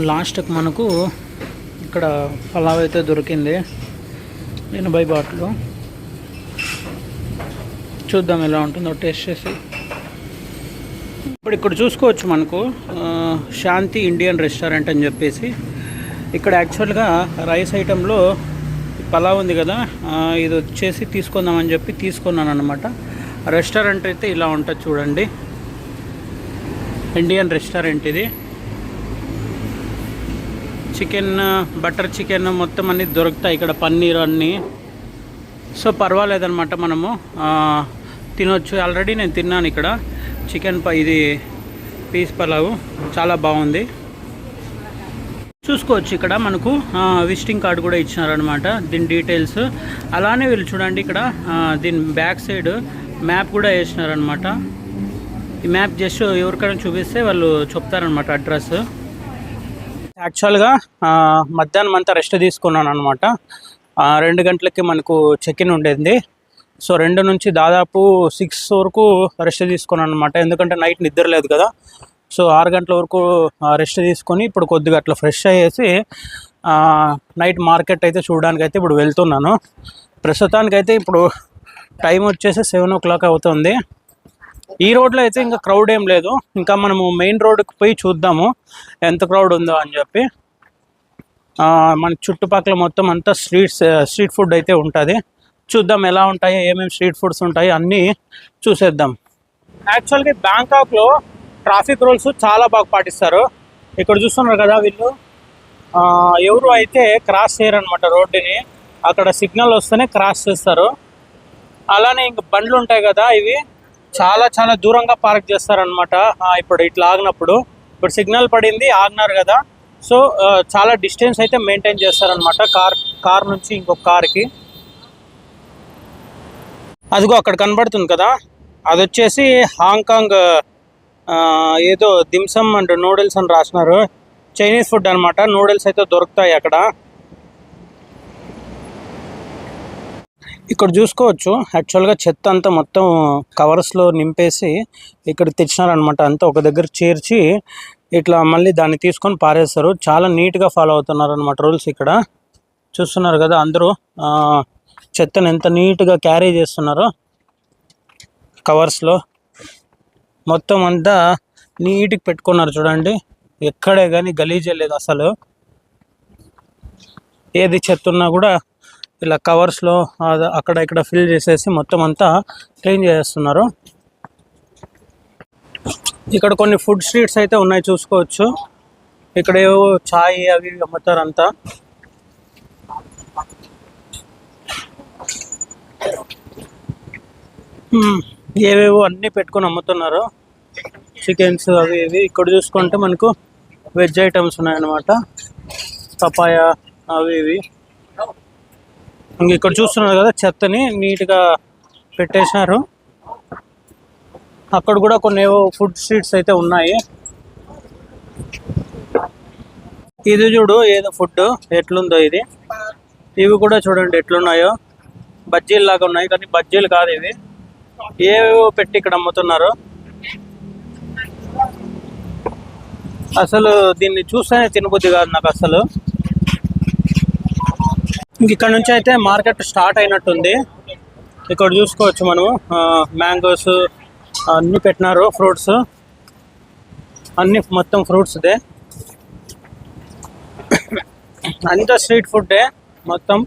లాస్ట్కి మనకు ఇక్కడ పలావ్ అయితే దొరికింది 80 బాట్లు. చూద్దాం ఎలా ఉంటుందో టేస్ట్ చేసి. ఇప్పుడు ఇక్కడ చూసుకోవచ్చు మనకు శాంతి ఇండియన్ రెస్టారెంట్ అని చెప్పేసి. ఇక్కడ యాక్చువల్గా రైస్ ఐటెంలో పలావ్ ఉంది కదా, ఇది వచ్చేసి తీసుకుందామని చెప్పి తీసుకున్నాను అనమాట. రెస్టారెంట్ అయితే ఇలా ఉంటుంది చూడండి, ఇండియన్ రెస్టారెంట్ ఇది. చికెన్, బటర్ చికెన్ మొత్తం అన్నీ దొరుకుతాయి ఇక్కడ, పన్నీర్ అన్నీ. సో పర్వాలేదన్నమాట, మనము తినొచ్చు. ఆల్రెడీ నేను తిన్నాను ఇక్కడ చికెన్ ఇది పీస్ పలావ్, చాలా బాగుంది. చూసుకోవచ్చు ఇక్కడ మనకు విజిటింగ్ కార్డు కూడా ఇచ్చినారనమాట, దీని డీటెయిల్స్. అలానే వీళ్ళు చూడండి ఇక్కడ దీని బ్యాక్ సైడ్ మ్యాప్ కూడా వేసినారనమాట. ఈ మ్యాప్ జస్ట్ ఎవరికైనా చూపిస్తే వాళ్ళు చెప్తారనమాట అడ్రస్. యాక్చువల్గా మధ్యాహ్నం అంతా రెస్ట్ తీసుకున్నాను అనమాట. 2 గంటలకి మనకు చెక్-ఇన్ ఉండేది. సో 2 నుంచి దాదాపు 6 వరకు రెస్ట్ తీసుకున్నాను అనమాట, ఎందుకంటే నైట్ నిద్ర లేదు కదా. సో 6 గంటల వరకు రెస్ట్ తీసుకొని ఇప్పుడు కొద్దిగా అట్లా ఫ్రెష్ అయ్యేసి నైట్ మార్కెట్ అయితే చూడడానికి అయితే ఇప్పుడు వెళ్తున్నాను. ప్రస్తుతానికైతే ఇప్పుడు టైం వచ్చేసి 7 o'clock అవుతుంది. ఈ రోడ్లో అయితే ఇంకా క్రౌడ్ ఏం లేదు. ఇంకా మనము మెయిన్ రోడ్కి పోయి చూద్దాము ఎంత క్రౌడ్ ఉందో అని చెప్పి. మన చుట్టుపక్కల మొత్తం అంతా స్ట్రీట్ ఫుడ్ అయితే ఉంటుంది. చూద్దాం ఎలా ఉంటాయి, ఏమేమి స్ట్రీట్ ఫుడ్స్ ఉంటాయి అన్నీ చూసేద్దాం. యాక్చువల్గా బ్యాంకాక్లో ట్రాఫిక్ రూల్స్ చాలా బాగా పాటిస్తారు. ఇక్కడ చూస్తున్నారు కదా, వీళ్ళు ఎవరు అయితే క్రాస్ చేయరనమాట రోడ్డుని. అక్కడ సిగ్నల్ వస్తేనే క్రాస్ చేస్తారు. అలానే ఇంక బండ్లు ఉంటాయి కదా, ఇవి చాలా చాలా దూరంగా పార్క్ చేస్తారనమాట. ఇప్పుడు ఇట్లా ఆగినప్పుడు, ఇప్పుడు సిగ్నల్ పడింది ఆగినారు కదా, సో చాలా డిస్టెన్స్ అయితే మెయింటైన్ చేస్తారనమాట కార్ నుంచి ఇంకొక కార్కి. అదిగో అక్కడ కనబడుతుంది కదా, అది వచ్చేసి హాంకాంగ్ ఏదో దిమ్సమ్ అండ్ నూడిల్స్ అని రాసినారు. చైనీస్ ఫుడ్ అనమాట. నూడిల్స్ అయితే దొరుకుతాయి అక్కడ. ఇక్కడ చూసుకోవచ్చు యాక్చువల్గా చెత్త అంతా మొత్తం కవర్స్లో నింపేసి ఇక్కడ తెచ్చినారనమాట. అంతా ఒక దగ్గర చేర్చి ఇట్లా మళ్ళీ దాన్ని తీసుకొని పారేస్తారు. చాలా నీట్గా ఫాలో అవుతున్నారు అనమాట రూల్స్. ఇక్కడ చూస్తున్నారు కదా, అందరూ చెత్తను ఎంత నీట్గా క్యారీ చేస్తున్నారో కవర్స్లో. మొత్తం అంతా నీట్గా పెట్టుకున్నారు చూడండి, ఎక్కడే కానీ గలీజే లేదు అసలు. ఏది చెత్త ఉన్నా కూడా ఇలా కవర్స్లో అక్కడ ఇక్కడ ఫిల్ చేసేసి మొత్తం అంతా క్లీన్ చేస్తున్నారు. ఇక్కడ కొన్ని ఫుడ్ స్ట్రీట్స్ అయితే ఉన్నాయి చూసుకోవచ్చు. ఇక్కడ ఏవో చాయ్ అవి అమ్ముతారు అంతా. ఏవేవో అన్నీ పెట్టుకొని అమ్ముతున్నారు, చికెన్స్ అవి ఇవి. ఇక్కడ చూసుకుంటే మనకు వెజ్ ఐటమ్స్ ఉన్నాయన్నమాట, పపాయ అవి ఇవి. ఇంక ఇక్కడ చూస్తున్నారు కదా, చెత్తని నీట్గా పెట్టేసినారు. అక్కడ కూడా కొన్ని ఏవో ఫుడ్ స్ట్రీట్స్ అయితే ఉన్నాయి. ఇది చూడు ఏదో ఫుడ్ ఎట్లుందో ఇది. ఇవి కూడా చూడండి ఎట్లున్నాయో, బజ్జీలు లాగా ఉన్నాయి కానీ బజ్జీలు కాదు ఇవి. ఏవేవో పెట్టి ఇక్కడ అమ్ముతున్నారు. అసలు దీన్ని చూస్తేనే తినబుద్ధి కాదు నాకు అసలు. ఇక్కడ నుంచి అయితే మార్కెట్ స్టార్ట్ అయినట్టుంది. ఇక్కడ చూసుకోవచ్చు మనము మ్యాంగోస్ అన్నీ పెట్టినారు, ఫ్రూట్స్ అన్నీ మొత్తం ఫ్రూట్స్దే. అంతా స్ట్రీట్ ఫుడ్డే మొత్తం,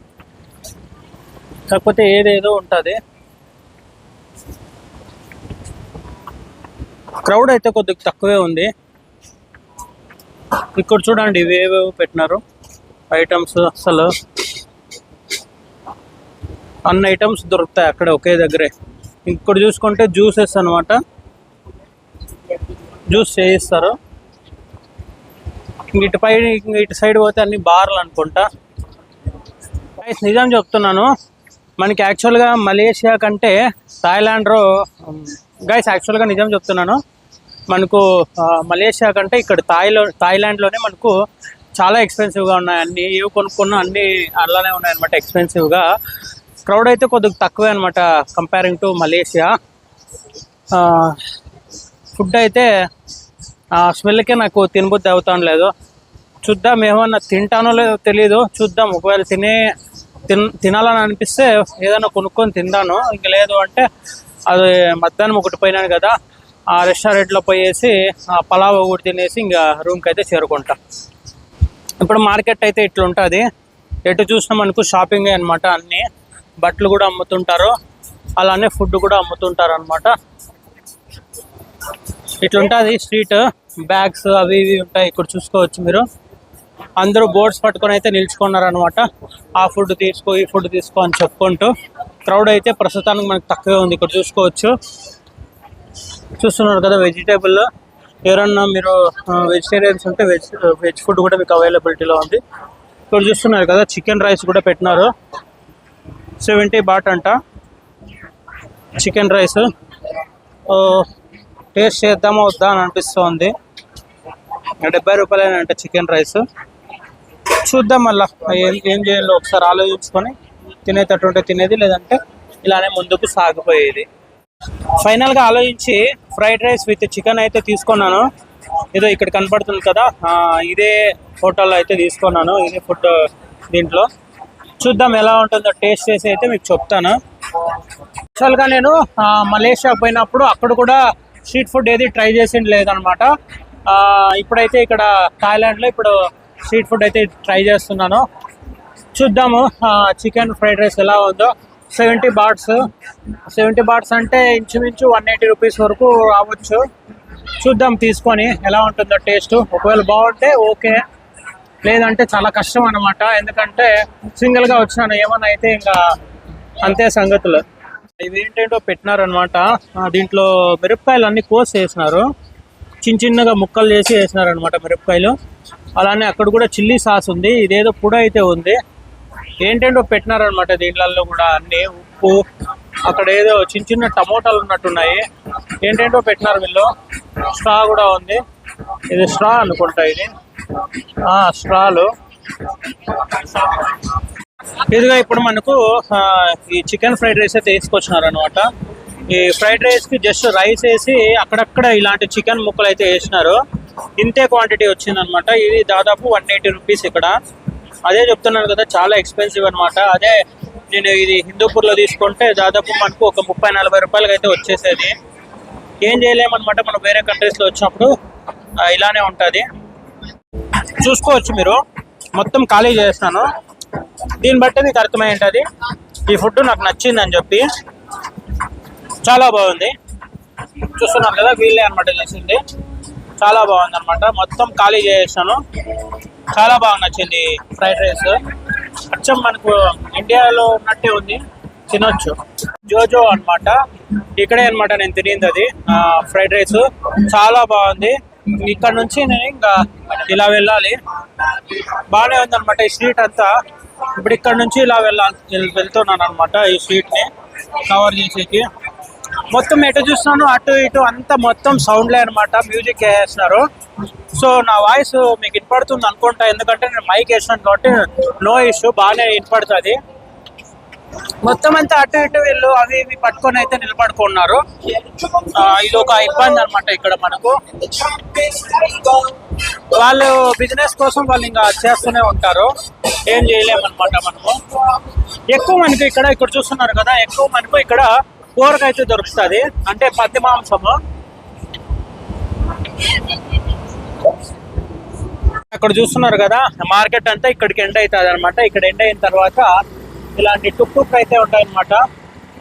కాకపోతే ఏదేదో ఉంటుంది. క్రౌడ్ అయితే కొద్దిగా తక్కువే ఉంది. ఇక్కడ చూడండి ఇవేవేవో పెట్టినారు ఐటమ్స్. అసలు అన్ని ఐటమ్స్ దొరుకుతాయి అక్కడ ఒకే దగ్గరే. ఇక్కడ చూసుకుంటే జ్యూసెస్ అనమాట, జ్యూస్ చేయిస్తారు. ఇటు సైడ్ పోతే అన్ని బార్లు అనుకుంటా. నిజం చెప్తున్నాను, మనకి యాక్చువల్గా మలేషియా కంటే థాయిలాండ్లో యాక్చువల్గా నిజం చెప్తున్నాను, మనకు మలేషియా కంటే ఇక్కడ థాయిలాండ్లోనే మనకు చాలా ఎక్స్పెన్సివ్గా ఉన్నాయి అన్నీ. ఏవి కొనుక్కున్నా అన్నీ అలానే ఉన్నాయన్నమాట ఎక్స్పెన్సివ్గా. క్రౌడ్ అయితే కొద్దిగా తక్కువే అనమాట కంపేరింగ్ టు మలేషియా. ఫుడ్ అయితే స్మెల్కే నాకు తినబుద్ధి అవుతాను లేదు. చూద్దాం, ఏమన్నా తింటానో లేదో తెలీదు, చూద్దాం. ఒకవేళ తినాలని అనిపిస్తే ఏదైనా కొనుక్కొని తిందాను, ఇంక లేదు అంటే అది మధ్యాహ్నం ఒకటి పోయినాను కదా, ఆ రెస్టారెంట్లో పోయేసి పలావ్ ఒకటి తినేసి ఇంకా రూమ్కి అయితే చేరుకుంటా. ఇప్పుడు మార్కెట్ అయితే ఇట్లుంటుంది, ఎటు చూసినా మనకు షాపింగ్ అనమాట. అన్నీ బట్టలు కూడా అమ్ముతుంటారు, అలానే ఫుడ్ కూడా అమ్ముతుంటారు అనమాట. ఇట్లుంటుంది స్ట్రీట్. బ్యాగ్స్ అవి ఇవి ఉంటాయి, ఇక్కడ చూసుకోవచ్చు మీరు. అందరూ బోర్డ్స్ పట్టుకొని అయితే నిల్చుకున్నారనమాట. ఆ ఫుడ్ తీసుకో, ఈ ఫుడ్ తీసుకో అని చెప్పుకుంటూ. క్రౌడ్ అయితే ప్రస్తుతానికి మనకు తక్కువే ఉంది, ఇక్కడ చూసుకోవచ్చు. చూస్తున్నారు కదా వెజిటేబుల్. ఎవరన్నా మీరు వెజిటేరియన్స్ ఉంటే వెజ్ ఫుడ్ కూడా మీకు అవైలబిలిటీలో ఉంది. ఇక్కడ చూస్తున్నారు కదా చికెన్ రైస్ కూడా పెట్టినారు, 70 బాట్ అంట చికెన్ రైస్. టేస్ట్ చేద్దామా వద్దా అని అనిపిస్తుంది. 70 రూపాయలేనంట చికెన్ రైస్. చూద్దాం మళ్ళీ ఏం చేయాలో ఒకసారి ఆలోచించుకొని తినేటట్టు ఉంటే తినేది, లేదంటే ఇలానే ముందుకు సాగిపోయేది. ఫైనల్గా ఆలోచించి ఫ్రైడ్ రైస్ విత్ చికెన్ అయితే తీసుకున్నాను. ఏదో ఇక్కడ కనపడుతుంది కదా, ఇదే హోటల్లో అయితే తీసుకున్నాను, ఇదే ఫుడ్. దీంట్లో చూద్దాం ఎలా ఉంటుందో, టేస్ట్ చేసి అయితే మీకు చెప్తాను. యాక్చువల్గా నేను మలేషియా పోయినప్పుడు అక్కడ కూడా స్ట్రీట్ ఫుడ్ ఏది ట్రై చేసింది లేదనమాట. ఇప్పుడైతే ఇక్కడ థాయిలాండ్లో ఇప్పుడు స్ట్రీట్ ఫుడ్ అయితే ట్రై చేస్తున్నాను. చూద్దాము చికెన్ ఫ్రైడ్ రైస్ ఎలా ఉందో. 70 బాట్స్ అంటే ఇంచుమించు 180 రూపీస్ వరకు రావచ్చు. చూద్దాం తీసుకొని ఎలా ఉంటుందో టేస్ట్. ఒకవేళ బాగుంటే ఓకే, లేదంటే చాలా కష్టం అనమాట. ఎందుకంటే సింగిల్గా వచ్చినాను, ఏమన్నా అయితే ఇంకా అంతే సంగతులు. ఇవి ఏంటంటో పెట్టినారనమాట. దీంట్లో మిరపకాయలు అన్నీ కోసి వేసినారు, చిన్నగా ముక్కలు చేసి వేసినారనమాట మిరపకాయలు. అలానే అక్కడ కూడా చిల్లీ సాస్ ఉంది, ఇదేదో పొడి అయితే ఉంది. ఏంటంటో పెట్టినారనమాట దీంట్లో కూడా అన్ని. ఉప్పు, అక్కడ ఏదో చిన్న టమోటాలు ఉన్నట్టున్నాయి, ఏంటంటో పెట్టినారు వీళ్ళు. స్ట్రా కూడా ఉంది, ఇది స్ట్రా అనుకుంటా, ఇది స్ట్రాలు. ఇదిగా ఇప్పుడు మనకు ఈ చికెన్ ఫ్రైడ్ రైస్ అయితే తీసుకొచ్చినారు అనమాట. ఈ ఫ్రైడ్ రైస్కి జస్ట్ రైస్ వేసి అక్కడక్కడ ఇలాంటి చికెన్ ముక్కలు అయితే వేసినారు. ఇంతే క్వాంటిటీ వచ్చిందనమాట. ఇది దాదాపు 180 రూపీస్ ఇక్కడ. అదే చెప్తున్నాను కదా, చాలా ఎక్స్పెన్సివ్ అనమాట. అదే నేను ఇది హిందూపూర్లో తీసుకుంటే దాదాపు మనకు ఒక 30-40 రూపాయలకి అయితే వచ్చేసేది. ఏం చేయలేమన్నమాట, మనం వేరే కంట్రీస్లో వచ్చినప్పుడు ఇలానే ఉంటుంది. చూసుకోవచ్చు మీరు, మొత్తం ఖాళీ చేస్తాను. దీన్ని బట్టి మీకు అర్థమై ఉంటుంది ఈ ఫుడ్ నాకు నచ్చిందని చెప్పి. చాలా బాగుంది, చూస్తున్నారు కదా, వీళ్ళే అనమాట చేసింది. చాలా బాగుంది అనమాట. మొత్తం ఖాళీ చేసాను, చాలా బాగా నచ్చింది ఫ్రైడ్ రైస్. అచ్చం మనకు ఇండియాలో ఉన్నట్టే ఉంది, తినొచ్చు. జోజో అనమాట, ఇక్కడే అనమాట నేను తినింది అది ఫ్రైడ్ రైస్. చాలా బాగుంది. ఇక్కడ నుంచి నేను ఇంకా ఇలా వెళ్ళాలి. బాగానే ఉంది అనమాట ఈ స్ట్రీట్ అంతా. ఇప్పుడు ఇక్కడ నుంచి ఇలా వెళ్తున్నాను అనమాట, ఈ స్ట్రీట్ని కవర్ చేసేకి. మొత్తం ఎటు చూస్తున్నాను అటు ఇటు అంతా మొత్తం సౌండ్లే అనమాట, మ్యూజిక్ వేస్తున్నారు. సో నా వాయిస్ మీకు వినపడుతుంది అనుకుంటా, ఎందుకంటే నేను మైక్ వేసినాను కాబట్టి నో ఇష్యూ, బాగానే వినపడుతుంది. మొత్తం అంతా అటు ఇటు వీళ్ళు అవి ఇవి పట్టుకొని అయితే నిలబడుకున్నారు. ఇది ఒక ఇబ్బంది అనమాట ఇక్కడ మనకు. వాళ్ళు బిజినెస్ కోసం వాళ్ళు ఇంకా చేస్తూనే ఉంటారు, ఏం చేయలేమన్నమాట మనము. ఎక్కువ మనకి ఇక్కడ చూస్తున్నారు కదా, ఎక్కువ మనకు ఇక్కడ కూరగాయ అయితే దొరుకుతుంది, అంటే పత్తి మాంసము. అక్కడ చూస్తున్నారు కదా మార్కెట్ అంతా ఇక్కడికి ఎండ్ అవుతుంది అనమాట. ఇక్కడ ఎండ్ అయిన తర్వాత ఇలాంటి టుక్ అయితే ఉంటాయి అనమాట.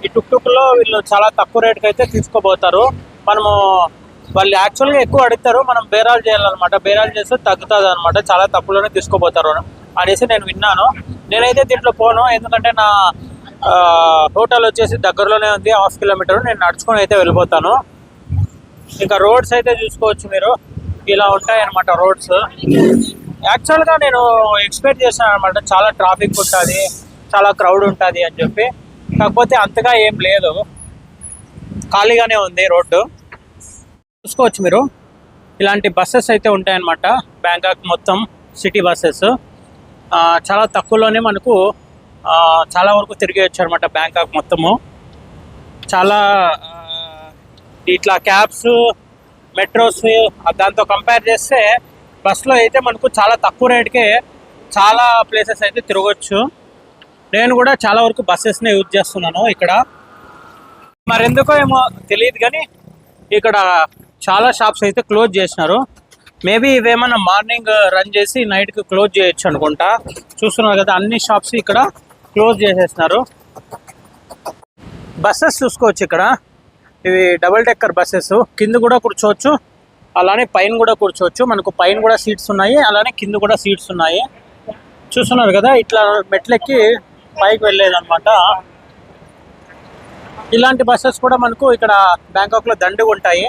ఈ టుక్ లో వీళ్ళు చాలా తక్కువ రేటుకి అయితే తీసుకోబోతారు. మనము వాళ్ళు యాక్చువల్గా ఎక్కువ అడుగుతారు, మనం బేరాలు చేయాలన్నమాట. బేరాలు చేస్తే తగ్గుతుంది అనమాట, చాలా తక్కువలోనే తీసుకోబోతారు అనేసి నేను విన్నాను. నేనైతే దీంట్లో పోను, ఎందుకంటే నా హోటల్ వచ్చేసి దగ్గరలోనే ఉంది, 1/2 కిలోమీటర్. నేను నడుచుకొని అయితే వెళ్ళిపోతాను. ఇంకా రోడ్స్ అయితే చూసుకోవచ్చు మీరు, ఇలా ఉంటాయి అనమాట రోడ్స్. యాక్చువల్గా నేను ఎక్స్పెక్ట్ చేశాను అనమాట చాలా ట్రాఫిక్ ఉంటుంది, చాలా క్రౌడ్ ఉంటుంది అని చెప్పి. కాకపోతే అంతగా ఏం లేదు, ఖాళీగానే ఉంది రోడ్డు. చూసుకోవచ్చు మీరు, ఇలాంటి బస్సెస్ అయితే ఉంటాయన్నమాట. బ్యాంకాక్ మొత్తం సిటీ బస్సెస్ చాలా తక్కువలోనే మనకు చాలా వరకు తిరిగి వచ్చారన్నమాట బ్యాంకాక్ మొత్తము. చాలా ఇట్లా క్యాబ్స్, మెట్రోస్ దాంతో కంపేర్ చేస్తే బస్సులో అయితే మనకు చాలా తక్కువ రేటుకే చాలా ప్లేసెస్ అయితే తిరగచ్చు. నేను కూడా చాలా వరకు బస్సెస్నే యూజ్ చేస్తున్నాను ఇక్కడ. మరెందుకో ఏమో తెలియదు కానీ ఇక్కడ చాలా షాప్స్ అయితే క్లోజ్ చేసినారు. మేబీ ఇవేమన్నా మార్నింగ్ రన్ చేసి నైట్కి క్లోజ్ చేయొచ్చు అనుకుంటా. చూస్తున్నారు కదా అన్ని షాప్స్ ఇక్కడ క్లోజ్ చేసేస్తున్నారు. బస్సెస్ చూసుకోవచ్చు ఇక్కడ. ఇవి డబుల్ డెక్కర్ బస్సెస్. కింద కూడా కూర్చోవచ్చు, అలానే పైన కూడా కూర్చోవచ్చు. మనకు పైన కూడా సీట్స్ ఉన్నాయి, అలానే కింద కూడా సీట్స్ ఉన్నాయి. చూస్తున్నారు కదా ఇట్లా మెట్లెక్కి పైకి వెళ్ళేదన్నమాట. ఇలాంటి బస్సెస్ కూడా మనకు ఇక్కడ బ్యాంకాక్లో దండిగా ఉంటాయి.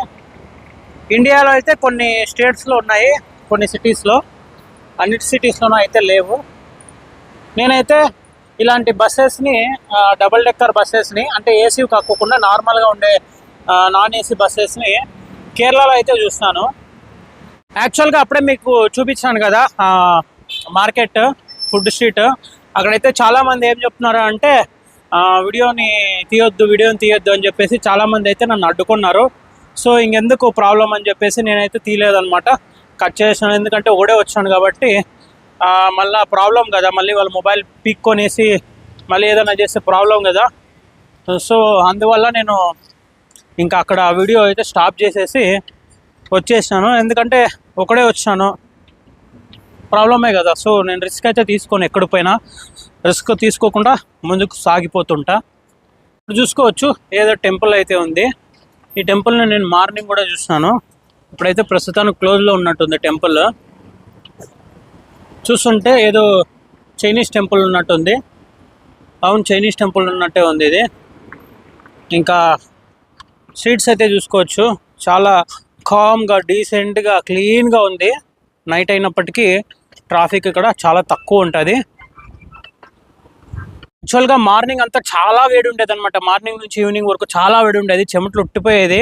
ఇండియాలో అయితే కొన్ని స్టేట్స్లో ఉన్నాయి, కొన్ని సిటీస్లో. అన్నిటి సిటీస్లోనూ అయితే లేవు. నేనైతే ఇలాంటి బస్సెస్ని, డబుల్ డెక్కర్ బస్సెస్ని, అంటే ఏసీ కాకుండా నార్మల్గా ఉండే నాన్ ఏసీ బస్సెస్ని కేరళలో అయితే చూస్తాను. యాక్చువల్గా అప్పుడే మీకు చూపించాను కదా మార్కెట్, ఫుడ్ స్ట్రీట్. అక్కడైతే చాలామంది ఏం చెప్తున్నారు అంటే వీడియోని తీయొద్దు అని చెప్పేసి చాలామంది అయితే నన్ను అడ్డుకున్నారు. సో ఇంకెందుకు ప్రాబ్లం అని చెప్పేసి నేనైతే తీయలేదన్నమాట, కట్ చేసాను. ఎందుకంటే ఒకడే వచ్చాను కాబట్టి మళ్ళీ ప్రాబ్లం కదా, మళ్ళీ వాళ్ళ మొబైల్ పీక్కొనేసి మళ్ళీ ఏదైనా చేస్తే ప్రాబ్లం కదా. సో అందువల్ల నేను ఇంకా అక్కడ వీడియో అయితే స్టాప్ చేసేసి వచ్చేసాను. ఎందుకంటే ఒకడే వచ్చాను, ప్రాబ్లమే కదా. సో నేను రిస్క్ అయితే తీసుకోను, ఎక్కడికి పోయినా రిస్క్ తీసుకోకుండా ముందుకు సాగిపోతుంటా. ఇప్పుడు చూసుకోవచ్చు ఏదో టెంపుల్ అయితే ఉంది. ఈ టెంపుల్ని నేను మార్నింగ్ కూడా చూసినాను. ఇప్పుడైతే ప్రస్తుతానికి క్లోజ్లో ఉన్నట్టుంది టెంపుల్. చూస్తుంటే ఏదో చైనీస్ టెంపుల్ ఉన్నట్టుంది. అవును, చైనీస్ టెంపుల్ ఉన్నట్టే ఉంది ఇది. ఇంకా స్ట్రీట్స్ అయితే చూసుకోవచ్చు, చాలా కామ్గా, డీసెంట్గా, క్లీన్గా ఉంది. నైట్ అయినప్పటికీ ట్రాఫిక్ ఇక్కడ చాలా తక్కువ ఉంటుంది. యాక్చువల్గా మార్నింగ్ అంతా చాలా వేడి ఉండేది అనమాట. మార్నింగ్ నుంచి ఈవినింగ్ వరకు చాలా వేడి ఉండేది, చెమటలు ఉట్టిపోయేది.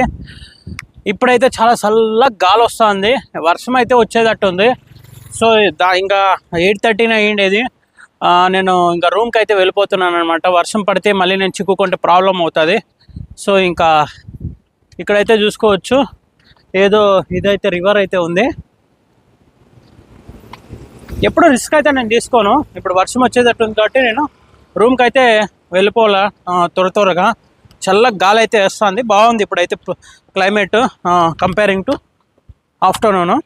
ఇప్పుడైతే చాలా చల్లగా గాలి వస్తుంది, వర్షం అయితే వచ్చేటట్టు ఉంది. సో ఇంకా 8:30 అయ్యిండేది. నేను ఇంకా రూమ్కి అయితే వెళ్ళిపోతున్నాను అనమాట. వర్షం పడితే మళ్ళీ నేను చిక్కుకుంటే ప్రాబ్లం అవుతుంది. సో ఇంకా ఇక్కడైతే చూసుకోవచ్చు ఏదో ఇదైతే రివర్ అయితే ఉంది. ఎప్పుడు రిస్క్ అయితే నేను తీసుకోను. ఇప్పుడు వర్షం వచ్చేటట్టు ఉంది కాబట్టి నేను రూమ్కి అయితే వెళ్ళిపోవాలా త్వరగా. చల్లగా గాలి అయితే వేస్తుంది, బాగుంది ఇప్పుడైతే క్లైమేట్ కంపేరింగ్ టు ఆఫ్టర్నూను.